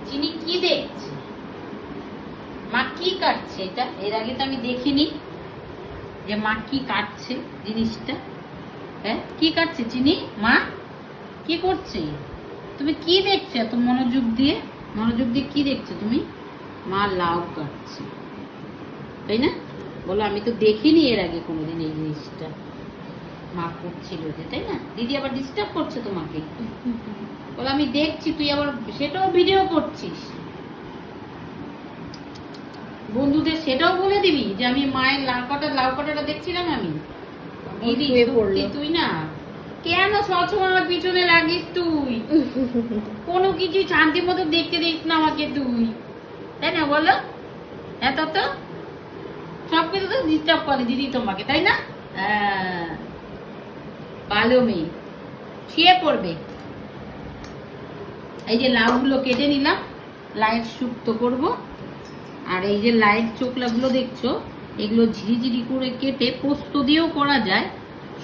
চিনি কি দেখছে? মা কি কাটছে এটা? এর আগে তো আমি দেখিনি যে মা কি কাটছে জিনিসটা। হ্যাঁ, কি কাটছে চিনি? মা কি করছে? তুমি কি দেখছো এত মনোযোগ দিয়ে? মনোযোগ দিয়ে কি দেখছো তুমি? মা লাউ কাটছে, তাই না? বলো, আমি তো দেখিনি এর আগে কোনোদিন এই জিনিসটা মা করছিল যে, তাই না? দিদি আবার ডিস্টার্ব করছে তোমাকে। বলো, আমি দেখছি, তুই আবার সেটাও ভিডিও করছিস। বন্ধুদের সেটাও বলে দিবি যে আমি মায়ের লাউ কাটাটা দেখছিলাম আমি। দিদি সত্যি তুই না, কেন সবসময় আমার পিছনে লাগিস তুই? কোনো কিছু শান্তি মতো দেখতে দিস না আমাকে তুই, তাই না? বলো, এত তো সবকিছু তো ডিস্টার্ব করে দিদি তোমাকে, তাই না? ভালো মেয়ে, শুয়ে পড়বে। এই যে লাউগুলো কেটে নিলাম, লাইয়ের শুক্তো করব। আর এই যে লাইয়ের চোখলাগুলো দেখছো, এগুলো ঝিরিঝিরি করে কেটে পোস্ত দিয়েও করা যায়,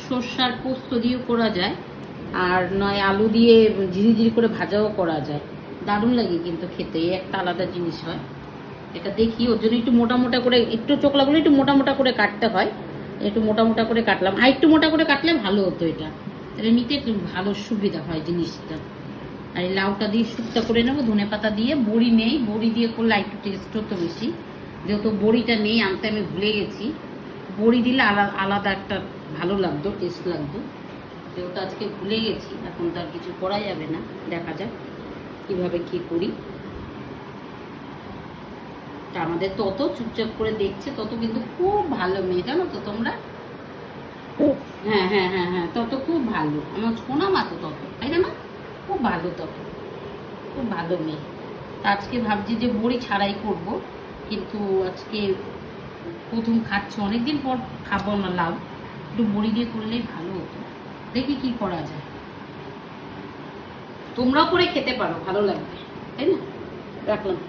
সর্ষার পোস্ত দিয়েও করা যায়, আর নয় আলু দিয়ে ঝিরিঝিরি করে ভাজাও করা যায়। দারুণ লাগে কিন্তু খেতে, একটা আলাদা জিনিস হয় এটা। দেখি ওর জন্য একটু মোটা মোটা করে, একটু চোখলাগুলো একটু মোটা মোটা করে কাটতে হয়। একটু মোটা মোটা করে কাটলাম, আর একটু মোটা করে কাটলে ভালো হতো, এটা তাহলে নিতে একটু ভালো সুবিধা হয় জিনিসটা। আর এই লাউটা দিয়ে শুক্তা করে নেবো, ধনে পাতা দিয়ে। বড়ি নেই, বড়ি দিয়ে করলে একটু টেস্ট হতো বেশি, যেহেতু বড়িটা নেই, আনতে আমি ভুলে গেছি। বড়ি দিলে আলাদা একটা ভালো লাগতো, টেস্ট লাগতো, যেহেতু আজকে ভুলে গেছি। এখন তো আর কিছু করা যাবে না, দেখা যাক কিভাবে কি করি। তা আমাদের তত চুপচাপ করে দেখছে তত কিন্তু খুব ভালো মেয়ে, জানো তো তোমরা? হ্যাঁ হ্যাঁ হ্যাঁ হ্যাঁ, তত খুব ভালো আমার সোনা মা, তো তত, তাই না? খুব ভালো, তত খুব ভালো মেয়ে। আজকে ভাবছি যে বড়ি ছাড়াই করব, কিন্তু আজকে প্রথম খাচ্ছি, অনেকদিন পর খাবো না লাউ, একটু বড়ি দিয়ে করলেই ভালো হতো। দেখি কি করা যায়, তোমরাও করে খেতে পারো, ভালো লাগবে, তাই না? রাখলাম।